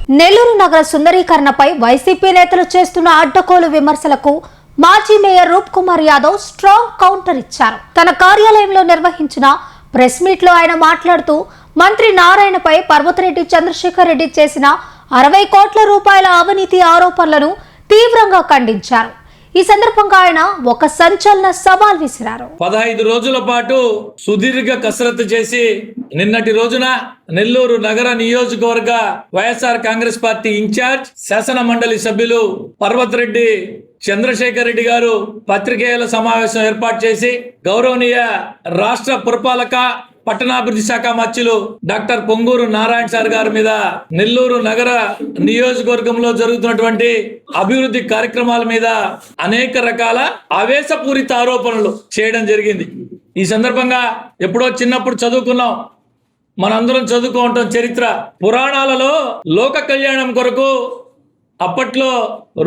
నెల్లూరు నగర సుందరీకరణపై వైసీపీ నేతలు చేస్తున్న అడ్డగోలు విమర్శలకు మాజీ మేయర్ రూప్ కుమార్ యాదవ్ స్ట్రాంగ్ కౌంటర్ ఇచ్చారు. తన కార్యాలయంలో నిర్వహించిన ప్రెస్ మీట్ లో ఆయన మాట్లాడుతూ మంత్రి నారాయణపై పర్వతరెడ్డి చంద్రశేఖర్ రెడ్డి చేసిన 60 కోట్ల రూపాయల అవినీతి ఆరోపణలను తీవ్రంగా ఖండించారు. ఈ సందర్భంగా ఆయన ఒక సంచలన సవాల్ విసిరారు. 15 రోజుల పాటు సుదీర్ఘ కసరత్తు చేసి నిన్నటి రోజున నెల్లూరు నగర నియోజకవర్గ వైఎస్ఆర్ కాంగ్రెస్ పార్టీ ఇన్ఛార్జ్ శాసన మండలి సభ్యులు పర్వతరెడ్డి చంద్రశేఖర్ రెడ్డి గారు పత్రికేయుల సమావేశం ఏర్పాటు చేసి గౌరవనీయ రాష్ట్ర పురపాలక పట్టణాభివృద్ధి శాఖ మంత్రులు డాక్టర్ పొంగూరు నారాయణ సార్ గారి మీద నెల్లూరు నగర నియోజకవర్గంలో జరుగుతున్నటువంటి అభివృద్ధి కార్యక్రమాల మీద అనేక రకాల ఆవేశపూరిత ఆరోపణలు చేయడం జరిగింది. ఈ సందర్భంగా ఎప్పుడో చిన్నప్పుడు చదువుకున్నాం, మనందరం చదువుకుంటాం చరిత్ర. పురాణాలలో లోక కళ్యాణం కొరకు అప్పట్లో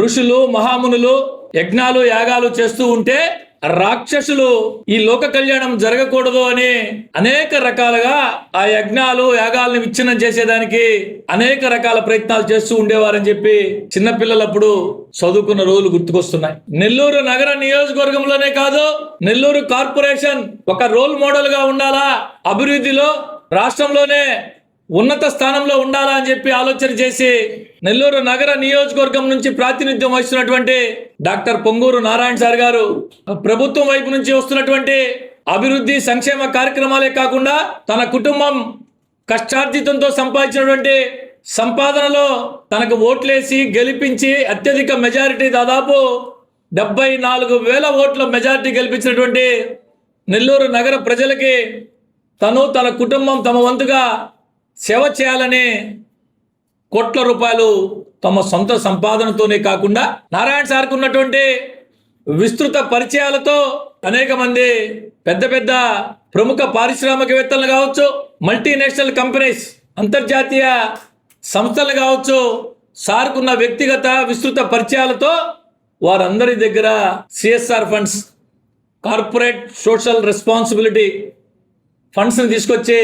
ఋషులు మహామునులు యజ్ఞాలు యాగాలు చేస్తూ ఉంటే రాక్షసులు ఈ లోక కళ్యాణం జరగకూడదు అని అనేక రకాలుగా ఆ యజ్ఞాలు యాగాలను విచ్ఛిన్నం చేసేదానికి అనేక రకాల ప్రయత్నాలు చేస్తూ ఉండేవారని చెప్పి చిన్నపిల్లలప్పుడు చదువుకున్న రోజులు గుర్తుకొస్తున్నాయి. నెల్లూరు నగర నియోజకవర్గంలోనే కాదు, నెల్లూరు కార్పొరేషన్ ఒక రోల్ మోడల్ గా ఉండాలా, అభివృద్ధిలో రాష్ట్రంలోనే ఉన్నత స్థానంలో ఉండాలా అని చెప్పి ఆలోచన చేసి నెల్లూరు నగర నియోజకవర్గం నుంచి ప్రాతినిధ్యం వహిస్తున్నటువంటి డాక్టర్ పొంగూరు నారాయణ సార్ గారు ప్రభుత్వం వైపు నుంచి వస్తున్నటువంటి అభివృద్ధి సంక్షేమ కార్యక్రమాలే కాకుండా తన కుటుంబం కష్టార్జితంతో సంపాదించినటువంటి సంపాదనలో తనకు ఓట్లేసి గెలిపించి అత్యధిక మెజారిటీ దాదాపు 74,000 ఓట్ల మెజారిటీ గెలిపించినటువంటి నెల్లూరు నగర ప్రజలకి తన కుటుంబం తమ వంతుగా సేవ చేయాలని కోట్ల రూపాయలు తమ సొంత సంపాదనతోనే కాకుండా నారాయణ సార్కు ఉన్నటువంటి విస్తృత పరిచయాలతో అనేక మంది పెద్ద పెద్ద ప్రముఖ పారిశ్రామికవేత్తలు కావచ్చు, మల్టీనేషనల్ కంపెనీస్ అంతర్జాతీయ సంస్థలు కావచ్చు, సార్కున్న వ్యక్తిగత విస్తృత పరిచయాలతో వారందరి దగ్గర CSR funds, corporate social responsibility ఫండ్స్ని తీసుకొచ్చి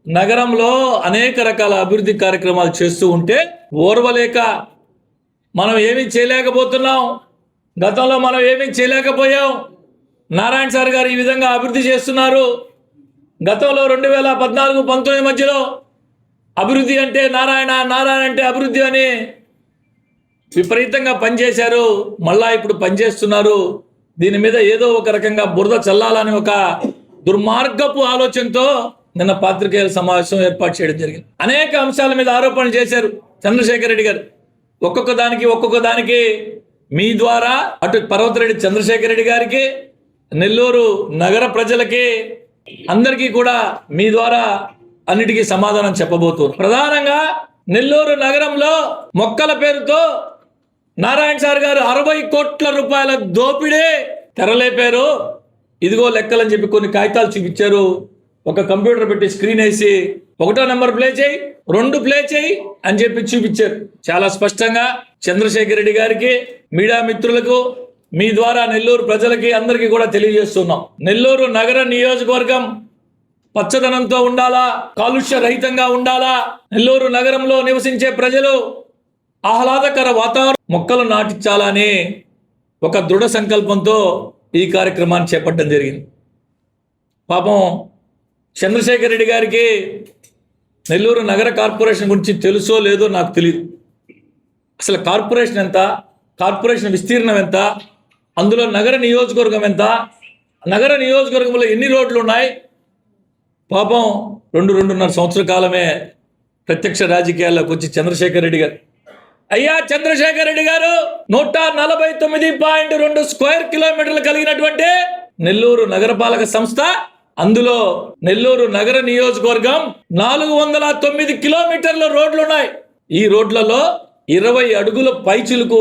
నగరంలో అనేక రకాల అభివృద్ధి కార్యక్రమాలు చేస్తూ ఉంటే ఓర్వలేక మనం ఏమీ చేయలేకపోతున్నాం, గతంలో మనం ఏమీ చేయలేకపోయాం, నారాయణ సార్ గారు ఈ విధంగా అభివృద్ధి చేస్తున్నారు. గతంలో 2014-19 మధ్యలో అభివృద్ధి అంటే నారాయణ అంటే అభివృద్ధి అని విపరీతంగా పనిచేశారు. మళ్ళా ఇప్పుడు పనిచేస్తున్నారు. దీని మీద ఏదో ఒక రకంగా బురద చల్లాలని ఒక దుర్మార్గపు ఆలోచనతో నిన్న పాత్రికేయుల సమావేశం ఏర్పాటు చేయడం జరిగింది. అనేక అంశాల మీద ఆరోపణలు చేశారు చంద్రశేఖర్ రెడ్డి గారు. ఒక్కొక్క దానికి మీ ద్వారా అటు పర్వతరెడ్డి చంద్రశేఖర్ రెడ్డి గారికి, నెల్లూరు నగర ప్రజలకి అందరికీ కూడా మీ ద్వారా అన్నిటికీ సమాధానం చెప్పబోతున్నారు. ప్రధానంగా నెల్లూరు నగరంలో మొక్కల పేరుతో నారాయణ సార్ గారు 60 కోట్ల రూపాయల దోపిడీ తెరలేపారు. ఇదిగో లెక్కలని చెప్పి కొన్ని కాగితాలు చూపించారు. ఒక కంప్యూటర్ పెట్టి స్క్రీన్ వేసి 1వ నెంబర్ ప్లే చేయి, 2 ప్లే చేయి అని చెప్పి చూపించారు. చాలా స్పష్టంగా చంద్రశేఖర్ రెడ్డి గారికి, మీడియా మిత్రులకు మీ ద్వారా నెల్లూరు ప్రజలకి అందరికీ కూడా తెలియజేస్తున్నాం. నెల్లూరు నగర నియోజకవర్గం పచ్చదనంతో ఉండాలా, కాలుష్య రహితంగా ఉండాలా, నెల్లూరు నగరంలో నివసించే ప్రజలు ఆహ్లాదకర వాతావరణం మొక్కలు నాటించాలని ఒక దృఢ సంకల్పంతో ఈ కార్యక్రమాన్ని చేపట్టడం జరిగింది. పాపం చంద్రశేఖర్ రెడ్డి గారికి నెల్లూరు నగర కార్పొరేషన్ గురించి తెలుసో లేదో నాకు తెలియదు. అసలు కార్పొరేషన్ ఎంత, కార్పొరేషన్ విస్తీర్ణం ఎంత, అందులో నగర నియోజకవర్గం ఎంత, నగర నియోజకవర్గంలో ఎన్ని రోడ్లు ఉన్నాయి. పాపం 2-2.5 సంవత్సరాల కాలమే ప్రత్యక్ష రాజకీయాల్లోకి వచ్చి చంద్రశేఖర్ రెడ్డి గారు, అయ్యా చంద్రశేఖర్ రెడ్డి గారు 149.2 స్క్వేర్ కిలోమీటర్లు కలిగినటువంటి నెల్లూరు నగరపాలక సంస్థ, అందులో నెల్లూరు నగర నియోజకవర్గం 409 కిలోమీటర్ల రోడ్లు ఉన్నాయి. ఈ రోడ్లలో 20 అడుగుల పైచిలుకు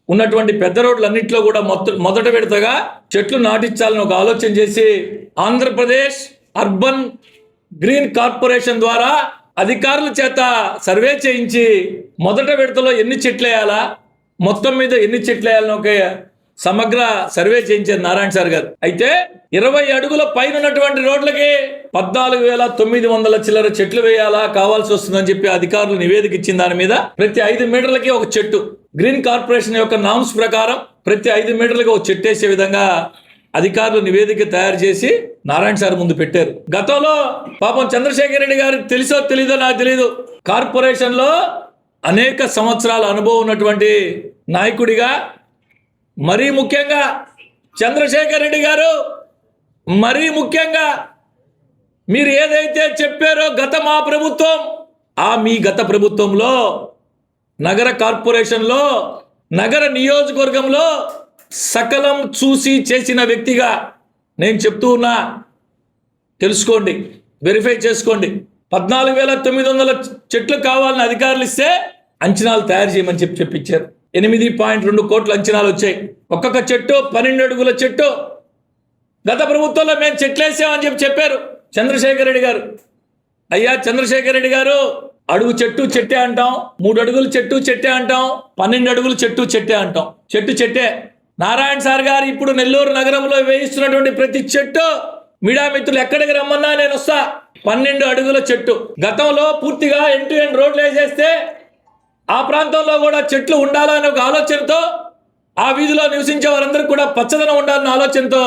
ఉన్నటువంటి పెద్ద రోడ్లన్నింటిలో కూడా మొదట విడతగా చెట్లు నాటించాలని ఒక ఆలోచన చేసి ఆంధ్రప్రదేశ్ అర్బన్ గ్రీన్ కార్పొరేషన్ ద్వారా అధికారుల చేత సర్వే చేయించి మొదట విడతలో ఎన్ని చెట్లు వేయాలా, మొత్తం మీద ఎన్ని చెట్లు వేయాలని ఒక సమగ్ర సర్వే చేయించారు నారాయణ సార్ గారు. అయితే 20 అడుగుల పైన ఉన్నటువంటి రోడ్లకి 14,900 చిల్లర చెట్లు వేయాలా కావాల్సి వస్తుందని చెప్పి అధికారులు నివేదిక ఇచ్చిన దాని మీద ప్రతి 5 మీటర్లకి ఒక చెట్టు, గ్రీన్ కార్పొరేషన్ యొక్క నామ్స్ ప్రకారం ప్రతి 5 మీటర్లకి ఒక చెట్టు వేసే విధంగా అధికారులు నివేదిక తయారు చేసి నారాయణ సార్ ముందు పెట్టారు. గతంలో పాపం చంద్రశేఖర్ రెడ్డి గారు తెలుసో తెలీదో నాకు తెలీదు, కార్పొరేషన్ లో అనేక సంవత్సరాల అనుభవం ఉన్నటువంటి నాయకుడిగా, మరీ ముఖ్యంగా చంద్రశేఖర్ రెడ్డి గారు మరీ ముఖ్యంగా మీరు ఏదైతే చెప్పారో మా ప్రభుత్వం, మీ గత ప్రభుత్వంలో నగర కార్పొరేషన్లో నగర నియోజకవర్గంలో సకలం చూసి చేసిన వ్యక్తిగా నేను చెప్తూ ఉన్నా. తెలుసుకోండి, వెరిఫై చేసుకోండి. 14,900 చెట్లు కావాలని అధికారులు ఇస్తే అంచనాలు తయారు చేయమని చెప్పించారు. 8.2 కోట్ల అంచనాలు వచ్చాయి. ఒక్కొక్క చెట్టు 12 అడుగుల చెట్టు. గత ప్రభుత్వంలో మేము చెట్లు వేసామని చెప్పారు చంద్రశేఖర్ రెడ్డి గారు. అయ్యా చంద్రశేఖర్ రెడ్డి గారు, అడుగు చెట్టు చెట్టే అంటాం, 3 అడుగులు చెట్టు చెట్టే అంటాం, 12 అడుగులు చెట్టు చెట్టే అంటాం. చెట్టు చెట్టే. నారాయణ సార్ గారు ఇప్పుడు నెల్లూరు నగరంలో వేయిస్తున్నటువంటి ప్రతి చెట్టు మీడియా మిత్రులు ఎక్కడికి రమ్మన్నా నేను వస్తా. 12 అడుగుల చెట్టు. గతంలో పూర్తిగా ఎండ్ రోడ్లు వేసేస్తే ఆ ప్రాంతంలో కూడా చెట్లు ఉండాలనే ఒక ఆలోచనతో, ఆ వీధిలో నివసించే వారందరికీ కూడా పచ్చదనం ఉండాలన్న ఆలోచనతో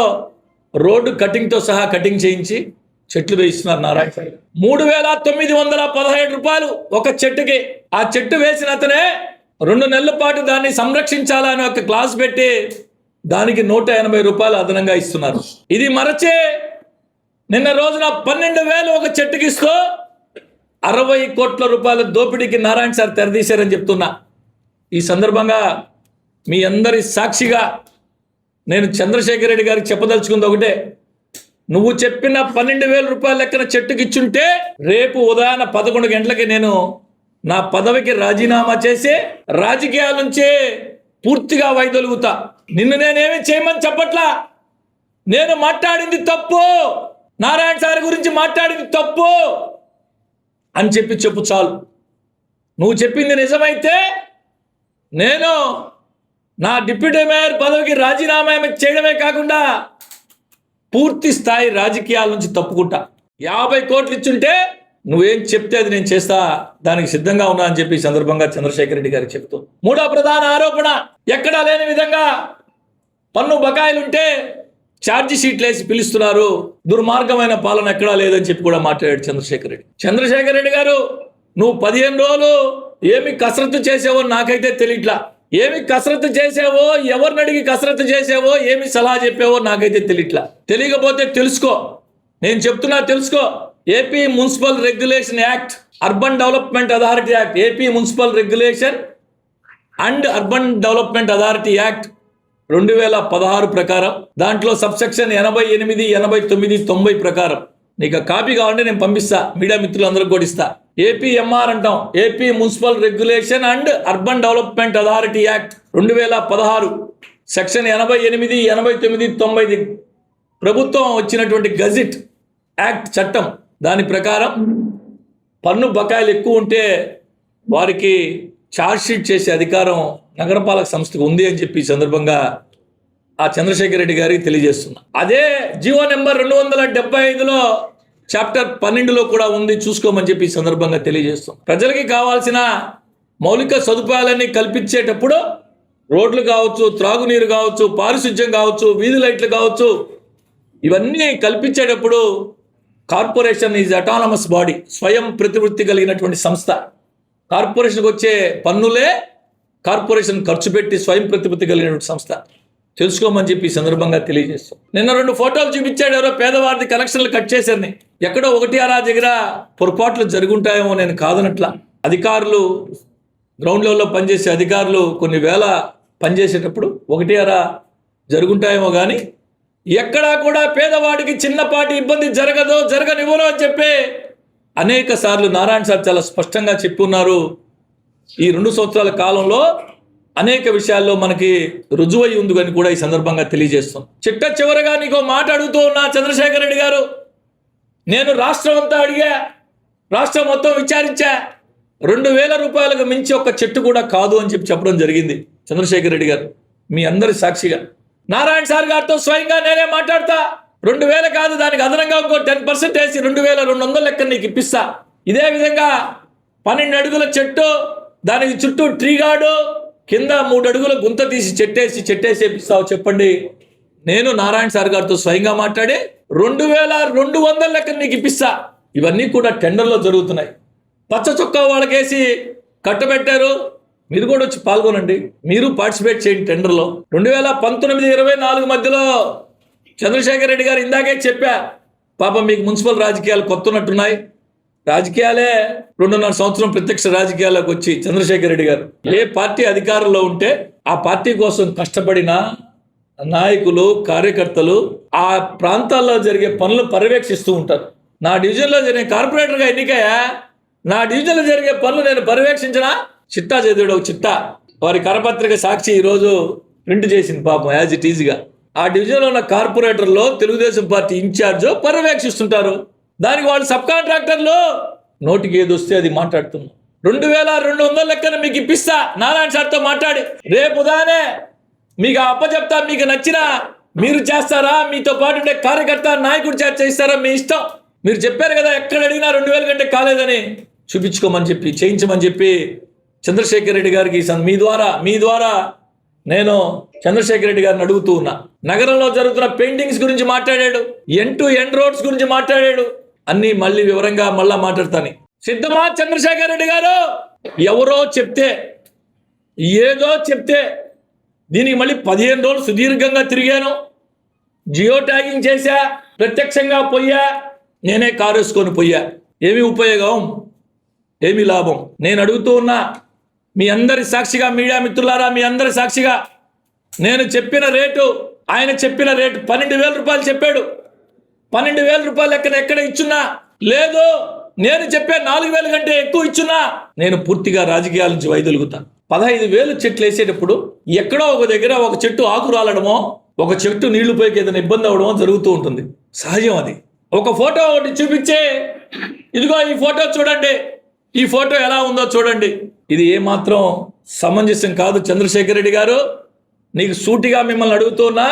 రోడ్డు కటింగ్తో సహా కటింగ్ చేయించి చెట్లు వేయిస్తున్నారు నారాయణ సార్. 3,917 రూపాయలు ఒక చెట్టుకి. ఆ చెట్టు వేసిన అతనే 2 నెలల పాటు దాన్ని సంరక్షించాలని ఒక క్లాస్ పెట్టి దానికి 180 రూపాయలు అదనంగా ఇస్తున్నారు. ఇది మరచి నిన్న రోజున 12,000 ఒక చెట్టుకి ఇస్తూ 60 కోట్ల రూపాయల దోపిడీకి నారాయణ సార్ తెరదీశారని చెప్తున్నా. ఈ సందర్భంగా మీ అందరి సాక్షిగా నేను చంద్రశేఖర్ రెడ్డి గారికి చెప్పదలుచుకుంది ఒకటే, నువ్వు చెప్పిన 12,000 రూపాయల లెక్కన చెట్టుకి ఇచ్చుంటే రేపు ఉదయాన 11 గంటలకి నేను నా పదవికి రాజీనామా చేసి రాజకీయాల నుంచి పూర్తిగా వైదొలుగుతా. నిన్ను నేనేమి చేయమని చెప్పట్లా. నేను మాట్లాడింది తప్పు, నారాయణ సార్ గురించి మాట్లాడింది తప్పు అని చెప్పు చాలు. నువ్వు చెప్పింది నిజమైతే నేను నా డిప్యూటీ మేయర్ పదవికి రాజీనామా చేయడమే కాకుండా పూర్తి స్థాయి రాజకీయాల నుంచి తప్పుకుంటా. 50 కోట్లు ఇచ్చుంటే నువ్వేం చెప్తే అది నేను చేస్తా, దానికి సిద్ధంగా ఉన్నా అని చెప్పి సందర్భంగా చంద్రశేఖర్ రెడ్డి గారికి చెప్తూ, 3వ ప్రధాన ఆరోపణ, ఎక్కడా లేని విధంగా పన్ను బకాయిలుంటే ఛార్జీ షీట్లు వేసి పిలుస్తున్నారు, దుర్మార్గమైన పాలన ఎక్కడా లేదని చెప్పి కూడా మాట్లాడాడు చంద్రశేఖర్ రెడ్డి. చంద్రశేఖర్ రెడ్డి గారు, నువ్వు 15 రోజులు ఏమి కసరత్తు చేసావో నాకైతే తెలియట్లా. ఏమి కసరత్తు చేసావో, ఎవరిని అడిగి కసరత్తు చేసావో, ఏమి సలహా చెప్పావో నాకైతే తెలియట్లా. తెలియకపోతే తెలుసుకో, నేను చెప్తున్నా తెలుసుకో. AP municipal regulation act, urban development authority act, AP municipal regulation and urban development authority act 2016 ప్రకారం, దాంట్లో సబ్సెక్షన్ 88, 89, 90 ప్రకారం నీకు కాపీ కావాలంటే నేను పంపిస్తా, మీడియా మిత్రులందరికీ కూడా ఇస్తా. ఏపీఎంఆర్ అంటాం, AP municipal regulation and urban development authority act 2016 section 88, 89, 90 ప్రభుత్వం వచ్చినటువంటి గజెట్ యాక్ట్ చట్టం, దాని ప్రకారం పన్ను బకాయిలు ఎక్కువ ఉంటే వారికి ఛార్జ్షీట్ చేసే అధికారం నగరపాలక సంస్థకు ఉంది అని చెప్పి ఈ సందర్భంగా ఆ చంద్రశేఖర్ రెడ్డి గారికి తెలియజేస్తున్నా. అదే జీవో నెంబర్ 275లో చాప్టర్ 12లో కూడా ఉంది, చూసుకోమని చెప్పి ఈ సందర్భంగా తెలియజేస్తున్నాం. ప్రజలకి కావాల్సిన మౌలిక సదుపాయాలన్నీ కల్పించేటప్పుడు రోడ్లు కావచ్చు, త్రాగునీరు కావచ్చు, పారిశుధ్యం కావచ్చు, వీధి లైట్లు కావచ్చు, ఇవన్నీ కల్పించేటప్పుడు కార్పొరేషన్ ఈజ్ అటానమస్ బాడీ, స్వయం ప్రతివృత్తి కలిగినటువంటి సంస్థ. కార్పొరేషన్కి వచ్చే పన్నులే కార్పొరేషన్ ఖర్చు పెట్టి స్వయం ప్రతిపత్తి కలిగినటువంటి సంస్థ. తెలుసుకోమని చెప్పి ఈ సందర్భంగా తెలియజేస్తాం. నిన్న 2 ఫోటోలు చూపించాడు, ఎవరో పేదవారిది కలెక్షన్లు కట్ చేశారని. ఎక్కడో 1 దగ్గర పొరపాట్లు జరుగుంటాయేమో, నేను కాదనట్లా. అధికారులు, గ్రౌండ్ లెవెల్లో పనిచేసే అధికారులు కొన్ని వేల పనిచేసేటప్పుడు 1 జరుగుంటాయేమో, కానీ ఎక్కడా కూడా పేదవాడికి చిన్నపాటి ఇబ్బంది జరగనివ్వను అని చెప్పి అనేక సార్లు నారాయణ సార్ చాలా స్పష్టంగా చెప్పున్నారు. ఈ 2 సంవత్సరాల కాలంలో అనేక విషయాల్లో మనకి రుజువై ఉంది అని కూడా ఈ సందర్భంగా తెలియజేస్తాం. చిట్ట చివరగా నీకు మాట అడుగుతూ ఉన్నా చంద్రశేఖర్ రెడ్డి గారు, నేను రాష్ట్రం అంతా అడిగా, రాష్ట్రం మొత్తం విచారించా, 2,000 రూపాయలకు మించి ఒక చెట్టు కూడా కాదు అని చెప్పడం జరిగింది చంద్రశేఖర్ రెడ్డి గారు, మీ అందరి సాక్షిగా. నారాయణ సార్ గారితో స్వయంగా నేనే మాట్లాడతా. 2000 కాదు, దానికి అదనంగా ఇంకో 10% వేసి 2200 లెక్క నీకు ఇప్పిస్తా. ఇదే విధంగా 12 అడుగుల చెట్టు, దానికి చుట్టూ ట్రీ గార్డు, కింద 3 అడుగుల గుంత తీసి చెట్టేసి ఇప్పిస్తావు చెప్పండి. నేను నారాయణ సార్ గారితో స్వయంగా మాట్లాడి 2200 లెక్క నీకు ఇప్పిస్తా. ఇవన్నీ కూడా టెండర్లో జరుగుతున్నాయి. పచ్చ చొక్కా వాళ్ళకేసి కట్టబెట్టారు. మీరు కూడా వచ్చి పాల్గొనండి, మీరు పార్టిసిపేట్ చేయండి టెండర్లో. 2019-24 మధ్యలో చంద్రశేఖర్ రెడ్డి గారు ఇందాకే చెప్పా, పాపం మీకు మున్సిపల్ రాజకీయాలు కొత్తనట్టున్నాయి. రాజకీయాలే 2.5 సంవత్సరం ప్రత్యక్ష రాజకీయాల్లోకి వచ్చి చంద్రశేఖర్ రెడ్డి గారు ఏ పార్టీ అధికారంలో ఉంటే ఆ పార్టీ కోసం కష్టపడిన నాయకులు, కార్యకర్తలు ఆ ప్రాంతాల్లో జరిగే పనులు పర్యవేక్షిస్తూ ఉంటారు. నా డివిజన్లో జరిగే కార్పొరేటర్గా ఎన్నికయ్యా, నా డివిజన్లో జరిగే పనులు నేను పర్యవేక్షించిన చిట్టా చదివాడు. ఒక చిట్టా వారి కరపత్రిక సాక్షి ఈరోజు ప్రింట్ చేసింది పాపం యాజ్ ఇట్ ఈజ్గా. ఆ డివిజన్లో ఉన్న కార్పొరేటర్లో తెలుగుదేశం పార్టీ ఇన్ఛార్జ్ పర్యవేక్షిస్తుంటారు. దానికి వాళ్ళు సబ్ కాంట్రాక్టర్లు నోటికి ఏది వస్తే అది మాట్లాడుతున్నారు. 2200 లెక్కన మీకు ఇప్పిస్తా నారాయణ సార్తో మాట్లాడి. రేపు ఉదయాన్నే మీకు అప్పచెప్తా. మీకు నచ్చిన మీరు చేస్తారా, మీతో పాటు ఉండే కార్యకర్త నాయకుడు చేస్తారా, మీ ఇష్టం. మీరు చెప్పారు కదా ఎక్కడ అడిగినా 2000 కంటే కాలేదని, చూపించుకోమని చెప్పి చేయించమని చెప్పి చంద్రశేఖర్ రెడ్డి గారికి మీ ద్వారా నేను చంద్రశేఖర్ రెడ్డి గారిని అడుగుతూ ఉన్నా. నగరంలో జరుగుతున్న పెయింటింగ్స్ గురించి మాట్లాడాడు, ఎండ్ టు ఎండ్ రోడ్స్ గురించి మాట్లాడాడు. అన్నీ మళ్ళీ వివరంగా మళ్ళా మాట్లాడతాను. సిద్ధమా చంద్రశేఖర్ రెడ్డి గారు? ఎవరో చెప్తే, ఏదో చెప్తే దీనికి మళ్ళీ 15 రోజులు సుదీర్ఘంగా తిరిగాను, జియో ట్యాగింగ్ చేశా, ప్రత్యక్షంగా పోయా, నేనే కారు వేసుకొని పోయా. ఏమి ఉపయోగం, ఏమి లాభం? నేను అడుగుతూ ఉన్నా మీ అందరి సాక్షిగా, మీడియా మిత్రులారా మీ అందరి సాక్షిగా, నేను చెప్పిన రేటు, ఆయన చెప్పిన రేటు 12,000 రూపాయలు చెప్పాడు. 12,000 రూపాయలు ఎక్కడ ఇచ్చున్నా లేదు, నేను చెప్పే 4,000 కంటే ఎక్కువ ఇచ్చున్నా నేను పూర్తిగా రాజకీయాల నుంచి వైదొలుగుతాను. 15,000 చెట్లు వేసేటప్పుడు ఎక్కడో ఒక దగ్గర ఒక చెట్టు ఆకు రాలడమో, ఒక చెట్టు నీళ్లు పోయికి ఏదైనా ఇబ్బంది అవ్వడమో జరుగుతూ ఉంటుంది, సహజం అది. ఒక ఫోటో ఒకటి చూపించే, ఇదిగో ఈ ఫోటో చూడండి, ఈ ఫోటో ఎలా ఉందో చూడండి, ఇది ఏమాత్రం సమంజసం కాదు. చంద్రశేఖర్ రెడ్డి గారు, నీకు సూటిగా మిమ్మల్ని అడుగుతున్నా,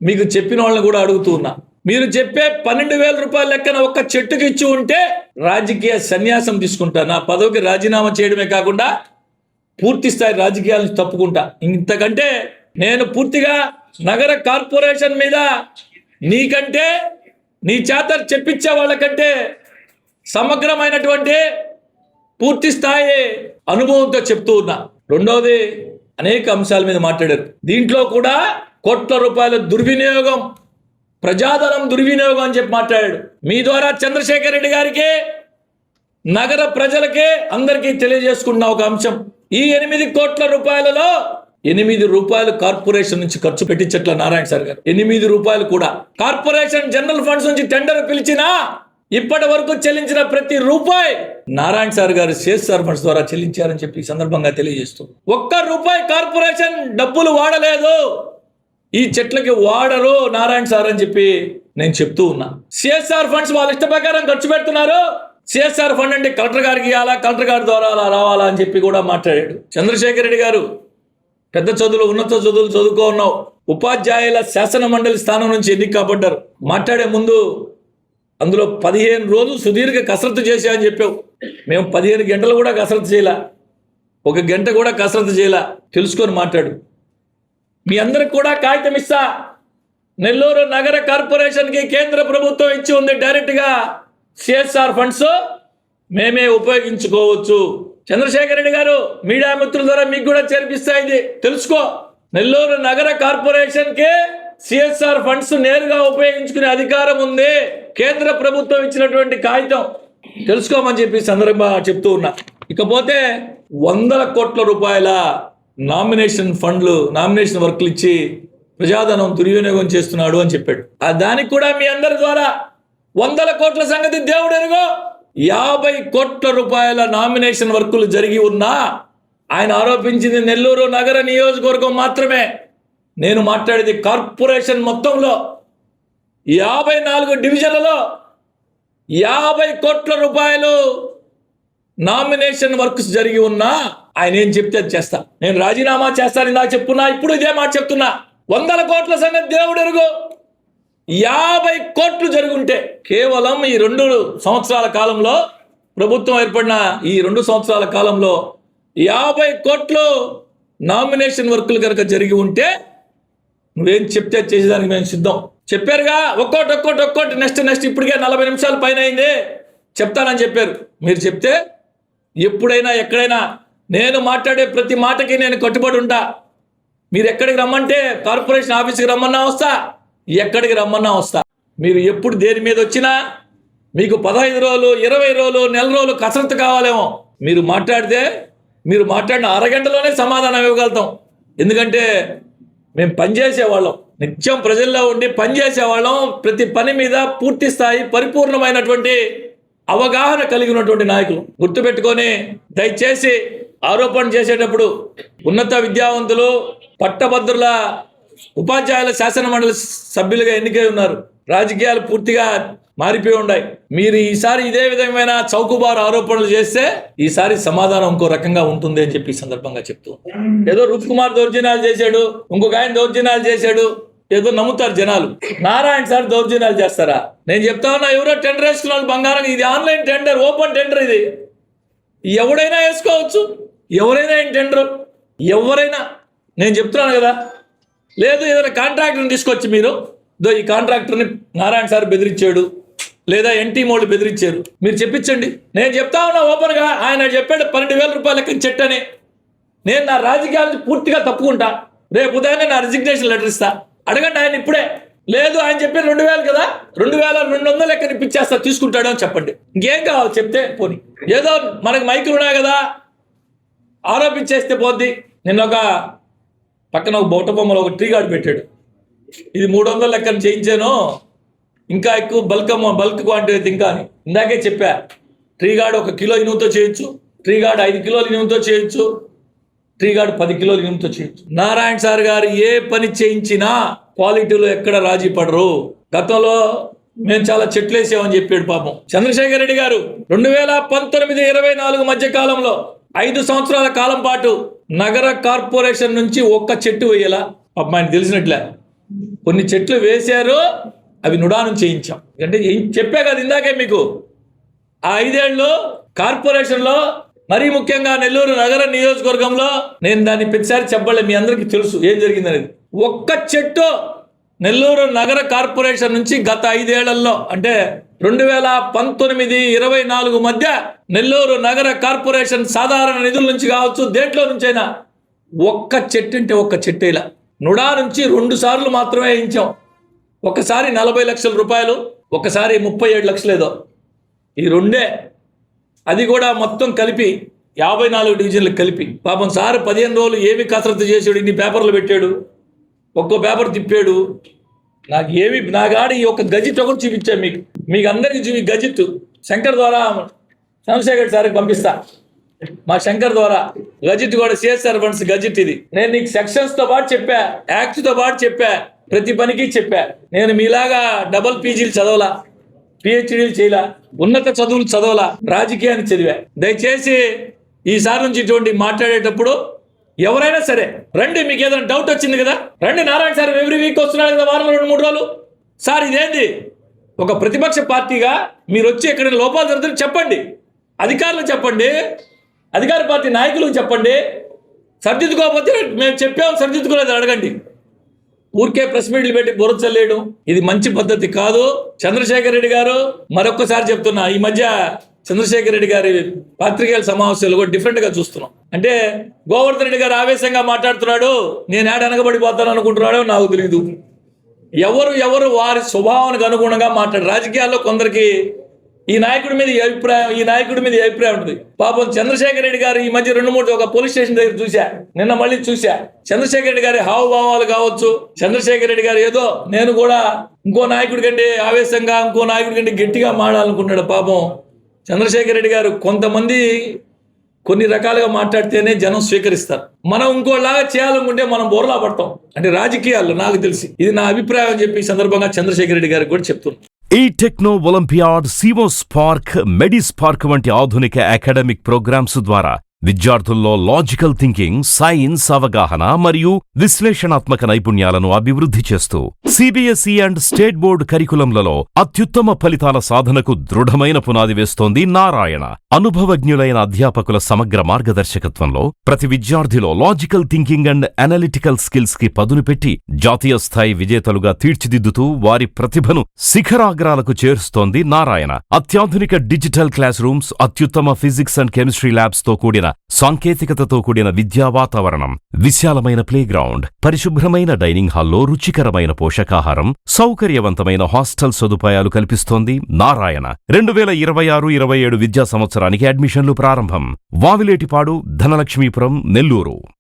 మీకు చెప్పిన వాళ్ళని కూడా అడుగుతున్నా. మీరు చెప్పే 12,000 రూపాయల లెక్కన ఒక్క చెట్టుకి ఇచ్చి ఉంటే రాజకీయ సన్యాసం తీసుకుంటా, నా పదవికి రాజీనామా చేయడమే కాకుండా పూర్తి స్థాయి రాజకీయాల నుంచి తప్పుకుంటా. ఇంతకంటే నేను పూర్తిగా నగర కార్పొరేషన్ మీద నీకంటే, నీ చేత చెప్పించే వాళ్ళకంటే సమగ్రమైనటువంటి పూర్తి స్థాయి అనుభవంతో చెప్తూ ఉన్నా. రెండవది, అనేక అంశాల మీద మాట్లాడారు. దీంట్లో కూడా కోట్ల రూపాయల దుర్వినియోగం, ప్రజాధనం దుర్వినియోగం అని చెప్పి మాట్లాడాడు. మీ ద్వారా చంద్రశేఖర్ రెడ్డి గారికి, నగర ప్రజలకే, అందరికీ తెలియజేసుకున్న ఒక అంశం, ఈ 8 కోట్ల రూపాయలలో 8 రూపాయలు కార్పొరేషన్ నుంచి ఖర్చు పెట్టించట్ల నారాయణ సార్ గారు. 8 రూపాయలు కూడా కార్పొరేషన్ జనరల్ ఫండ్స్ నుంచి టెండర్ పిలిచినా ఇప్పటి వరకు చెల్లించిన ప్రతి రూపాయి నారాయణ సార్ గారు సిఎస్ఆర్ ఫండ్స్ ద్వారా చెల్లించారని చెప్పి ఈ సందర్భంగా తెలియజేస్తూ, ఒక్క రూపాయి కార్పొరేషన్ డబ్బులు వాడలేదు, ఈ చెట్లకి వాడరు నారాయణ సార్ అని చెప్పి నేను చెప్తూ ఉన్నా. సిఎస్ఆర్ ఫండ్స్ వాళ్ళ ఇష్ట ప్రకారం ఖర్చు పెడుతున్నారు. సిఎస్ఆర్ ఫండ్ అంటే కలెక్టర్ గారికి ఇవ్వాలా, కలెక్టర్ గారి ద్వారా అలా రావాలా అని చెప్పి కూడా మాట్లాడాడు. చంద్రశేఖర్ రెడ్డి గారు, పెద్ద చదువులు, ఉన్నత చదువులు చదువుకో ఉన్నావు, ఉపాధ్యాయుల శాసన మండలి స్థానం నుంచి ఎన్నిక కాబడ్డారు. మాట్లాడే ముందు అందులో 15 రోజులు సుదీర్ఘ కసరత్తు చేశామని చెప్పావు. మేము 15 గంటలు కూడా కసరత్తు చేయలే, 1 గంట కూడా కసరత్తు చేయలే. తెలుసుకొని మాట్లాడు. మీ అందరికి కూడా కాగితం ఇస్తా. నెల్లూరు నగర కార్పొరేషన్కి కేంద్ర ప్రభుత్వం ఇచ్చి ఉంది డైరెక్ట్గా సిఎస్ఆర్ ఫండ్స్ మేమే ఉపయోగించుకోవచ్చు. చంద్రశేఖర్ రెడ్డి గారు, మీడియా మిత్రుల ద్వారా మీకు కూడా చేర్పిస్తా, ఇది తెలుసుకో. నెల్లూరు నగర కార్పొరేషన్కి సిఎస్ఆర్ ఫండ్స్ నేరుగా ఉపయోగించుకునే అధికారం ఉంది. కేంద్ర ప్రభుత్వం ఇచ్చినటువంటి కాగితం తెలుసుకోమని చెప్పి సందర్భంగా చెప్తూ ఉన్నా. ఇకపోతే 100 కోట్ల రూపాయల నామినేషన్ వర్క్లు ఇచ్చి ప్రజాధనం దుర్వినియోగం చేస్తున్నాడు అని చెప్పాడు. దానికి కూడా మీ అందరి ద్వారా 100 కోట్ల సంగతి దేవుడు ఎరుగో. 50 కోట్ల రూపాయల నామినేషన్ వర్కులు జరిగి ఉన్నా ఆయన ఆరోపించింది నెల్లూరు నగర నియోజకవర్గం మాత్రమే. నేను మాట్లాడేది కార్పొరేషన్ మొత్తంలో 54 డివిజన్లలో 50 కోట్ల రూపాయలు నామినేషన్ వర్క్స్ జరిగి ఉన్నా ఆయన ఏం చెప్తే అది చేస్తా. నేను రాజీనామా చేస్తాను ఇందాక చెప్పున్నా, ఇప్పుడు ఇదే మాట చెప్తున్నా. వందల కోట్ల సంగతి దేవుడు ఎరుగు. 50 కోట్లు జరుగుంటే కేవలం ఈ 2 సంవత్సరాల కాలంలో, ప్రభుత్వం ఏర్పడిన ఈ 2 సంవత్సరాల కాలంలో 50 కోట్లు నామినేషన్ వర్కులు కనుక జరిగి ఉంటే నువ్వేం చెప్తే చేసేదానికి మేము సిద్ధం. చెప్పారుగా ఒక్కోటి నెక్స్ట్ ఇప్పటికే 40 నిమిషాలు పైన అయింది చెప్తానని చెప్పారు. మీరు చెప్తే ఎప్పుడైనా ఎక్కడైనా నేను మాట్లాడే ప్రతి మాటకి నేను కట్టుబడి ఉంటా. మీరు ఎక్కడికి రమ్మంటే, కార్పొరేషన్ ఆఫీస్కి రమ్మన్నా వస్తా, ఎక్కడికి రమ్మన్నా వస్తా. మీరు ఎప్పుడు దేని మీద వచ్చినా మీకు 15 రోజులు, 20 రోజులు, నెల రోజులు కసరత్తు కావాలేమో. మీరు మాట్లాడిన అరగంటలోనే సమాధానం ఇవ్వగలుగుతాం. ఎందుకంటే మేము పనిచేసేవాళ్ళం, నిత్యం ప్రజల్లో ఉండి పనిచేసేవాళ్ళం. ప్రతి పని మీద పూర్తి స్థాయి పరిపూర్ణమైనటువంటి అవగాహన కలిగినటువంటి నాయకులు. గుర్తుపెట్టుకొని దయచేసి ఆరోపణ చేసేటప్పుడు ఉన్నత విద్యావంతులు, పట్టభద్రుల, ఉపాధ్యాయుల శాసన మండలి సభ్యులుగా ఎన్నికై ఉన్నారు. రాజకీయాలు పూర్తిగా మారిపోయి ఉన్నాయి. మీరు ఈసారి ఇదే విధమైన చౌకబారు ఆరోపణలు చేస్తే ఈసారి సమాధానం ఇంకో రకంగా ఉంటుంది అని చెప్పి ఈ సందర్భంగా చెప్తూ, ఏదో రూప్ కుమార్ దౌర్జన్యాలు చేశాడు, ఇంకొక ఆయన దౌర్జన్యాలు చేశాడు, ఏదో నమ్ముతారు జనాలు. నారాయణ సార్ దౌర్జన్యాలు చేస్తారా? నేను చెప్తా ఉన్నా, ఎవరో టెండర్ వేసుకున్న వాళ్ళు బంగారం. ఇది ఆన్లైన్ టెండర్, ఓపెన్ టెండర్. ఇది ఎవడైనా వేసుకోవచ్చు, ఎవరైనా టెండర్, ఎవరైనా. నేను చెప్తున్నాను కదా. లేదు ఏదైనా కాంట్రాక్టర్ని తీసుకొచ్చి మీరు ఈ కాంట్రాక్టర్ని నారాయణ సార్ బెదిరించాడు, లేదా ఎన్టీ మోళ్ళు బెదిరించారు, మీరు చెప్పించండి. నేను చెప్తా ఉన్నా ఓపెన్గా, ఆయన చెప్పాడు 12,000 రూపాయలు లెక్కన చెట్టు అని. నేను నా రాజకీయాలను పూర్తిగా తప్పుకుంటా. రేపు ఉదయాన్నే నా రిజిగ్నేషన్ లెటర్ ఇస్తా. అడగండి ఆయన ఇప్పుడే. లేదు ఆయన చెప్పారు 2,000 కదా, 2,200 లెక్కన ఇప్పించేస్తా, తీసుకుంటాడు అని చెప్పండి. ఇంకేం కావాలి చెప్తే పోనీ. ఏదో మనకు మైకులు ఉన్నాయి కదా, ఆరోపించేస్తే పోద్ది. నిన్న ఒక పక్కన ఒక బౌట బొమ్మలో ఒక ట్రీ గార్డ్ పెట్టాడు. ఇది 300 లెక్కన చేయించాను, ఇంకా ఎక్కువ బల్క్ క్వాంటిటీ ఇంకా అని. ఇందాకే చెప్పా, ట్రీ గార్డ్ 1 కిలో ఇనుముతో చేయొచ్చు, ట్రీ గార్డ్ 5 కిలోలు ఇనుముతో చేయొచ్చు, ట్రీ గార్డ్ 10 కిలోలు ఇనుముతో చేయొచ్చు. నారాయణ సార్ గారు ఏ పని చేయించినా క్వాలిటీలో ఎక్కడ రాజీ పడరు. గతంలో మేము చాలా చెట్లు వేసామని చెప్పాడు పాపం చంద్రశేఖర్ రెడ్డి గారు. 2019-24 మధ్య కాలంలో 5 సంవత్సరాల కాలం పాటు నగర కార్పొరేషన్ నుంచి 1 చెట్టు వేయాల. పాపం ఆయన తెలిసినట్లే కొన్ని చెట్లు వేశారు, అవి నుడాను చేయించాం. అంటే చెప్పే కదా ఇందాకే మీకు. ఆ 5 ఏళ్ళు కార్పొరేషన్లో, మరీ ముఖ్యంగా నెల్లూరు నగర నియోజకవర్గంలో, నేను దాన్ని ప్రతిసారి చెప్పలే, మీ అందరికీ తెలుసు ఏం జరిగిందనేది. 1 చెట్టు నెల్లూరు నగర కార్పొరేషన్ నుంచి గత 5 ఏళ్లలో, అంటే 2019-24 మధ్య నెల్లూరు నగర కార్పొరేషన్ సాధారణ నిధుల నుంచి కావచ్చు, దేంట్లో నుంచైనా 1 చెట్టు అంటే 1 చెట్టు ఇలా నుడా నుంచి 2 సార్లు మాత్రమే వేయించాం. ఒకసారి 40 లక్షల రూపాయలు, ఒకసారి 37 లక్షలు ఏదో. ఈ 2 అది కూడా మొత్తం కలిపి 54 డివిజన్లు కలిపి. పాపం సార్ 15 రోజులు ఏమి కసరత్తు చేశాడు, ఇన్ని పేపర్లు పెట్టాడు, ఒక్కో పేపర్ తిప్పాడు. నా గాడి ఈ 1 గజిట్ ఒకటి చూపించాను మీకు అందరికీ చూపి. గజిట్ శంకర్ ద్వారా చంద్రశేఖర్ సార్కి పంపిస్తా. మా శంకర్ ద్వారా గజిట్ కూడా సిఎస్ఆర్ ఫండ్స్ గజిట్. ఇది నేను నీకు సెక్షన్స్ తో పాటు చెప్పా, యాక్ట్ తో పాటు చెప్పా, ప్రతి పనికి చెప్పా. నేను మీలాగా డబుల్ పీజీలు చదవలా, పిహెచ్డీలు చేయలా, ఉన్నత చదువులు చదవలా, రాజకీయాన్ని చదివా. దయచేసి ఈసారి నుంచి ఇటువంటి మాట్లాడేటప్పుడు ఎవరైనా సరే రండి. మీకు ఏదైనా డౌట్ వచ్చింది కదా, రండి. నారాయణ సార్ ఎవ్రీ వీక్ వస్తున్నాడు కదా, వారంలో 2-3 రోజులు. సార్ ఇదేంది, ఒక ప్రతిపక్ష పార్టీగా మీరు వచ్చి ఎక్కడైనా లోపాలు జరుగుతుంది చెప్పండి, అధికారులకు చెప్పండి, అధికార పార్టీ నాయకులకు చెప్పండి. సరిదిద్దుకోకపోతే మేము చెప్పాము సరిదిద్దుకోలేదు అడగండి. ఊరికే ప్రెస్ మీట్లు పెట్టి బురచలేయడం ఇది మంచి పద్ధతి కాదు. చంద్రశేఖర్ రెడ్డి గారు, మరొక్కసారి చెప్తున్నా, ఈ మధ్య చంద్రశేఖర్ రెడ్డి గారి పాత్రికేయుల సమావేశాలు కూడా డిఫరెంట్ గా చూస్తున్నాం. అంటే గోవర్ధన్ రెడ్డి గారు ఆవేశంగా మాట్లాడుతున్నాడు, నేను వెనకబడిపోతాను అనుకుంటున్నాడో నాకు తెలియదు. ఎవరు వారి స్వభావానికి అనుగుణంగా మాట్లాడు. రాజకీయాల్లో కొందరికి ఈ నాయకుడి మీద అభిప్రాయం ఉంటుంది. పాపం చంద్రశేఖర్ రెడ్డి గారు ఈ మధ్య 2-3 ఒక పోలీస్ స్టేషన్ దగ్గర చూసా, నిన్న మళ్ళీ చూసా. చంద్రశేఖర్ రెడ్డి గారి హావభావాలు కావచ్చు, చంద్రశేఖర్ రెడ్డి గారు ఏదో నేను కూడా ఇంకో నాయకుడి కంటే ఆవేశంగా, ఇంకో నాయకుడి కంటే గట్టిగా మాట్లాడాలనుకుంటాడు. పాపం చంద్రశేఖర్ రెడ్డి గారు కొంతమంది కొన్ని రకాలుగా మాట్లాడితేనే జనం స్వీకరిస్తారు. మనం ఇంకోలాగా చేయాలనుకుంటే మనం బోర్లా పడతాం. అంటే రాజకీయాల్లో నాకు తెలిసి ఇది నా అభిప్రాయం అని చెప్పి ఈ సందర్భంగా చంద్రశేఖర్ రెడ్డి గారికి కూడా చెప్తున్నాను. ఈ టెక్నో ఒలింపియాడ్, సివో స్పార్క్, మెడి స్పార్క్ వంటి ఆధునిక అకాడమిక్ ప్రోగ్రామ్స్ ద్వారా విద్యార్థుల్లో లాజికల్ థింకింగ్, సైన్స్ అవగాహన మరియు విశ్లేషణాత్మక నైపుణ్యాలను అభివృద్ధి చేస్తూ సిబిఎస్ఈ అండ్ స్టేట్ బోర్డు కరికులంలలో అత్యుత్తమ ఫలితాల సాధనకు దృఢమైన పునాది వేస్తోంది నారాయణ. అనుభవజ్ఞులైన అధ్యాపకుల సమగ్ర మార్గదర్శకత్వంలో ప్రతి విద్యార్థిలో logical thinking and analytical skills కి పదును పెట్టి జాతీయ స్థాయి విజేతలుగా తీర్చిదిద్దుతూ వారి ప్రతిభను శిఖరాగ్రాలకు చేరుస్తోంది నారాయణ. అత్యాధునిక డిజిటల్ క్లాస్ రూమ్స్, అత్యుత్తమ ఫిజిక్స్ అండ్ కెమిస్ట్రీ ల్యాబ్స్ తో కూడిన సాంకేతికతతో కూడిన విద్యా వాతావరణం, విశాలమైన ప్లేగ్రౌండ్, పరిశుభ్రమైన డైనింగ్ హాల్లో రుచికరమైన పోషకాహారం, సౌకర్యవంతమైన హాస్టల్ సదుపాయాలు కల్పిస్తోంది నారాయణ. 2026-27 విద్యా సంవత్సరానికి అడ్మిషన్లు ప్రారంభం. వావిలేటిపాడు, ధనలక్ష్మీపురం, నెల్లూరు.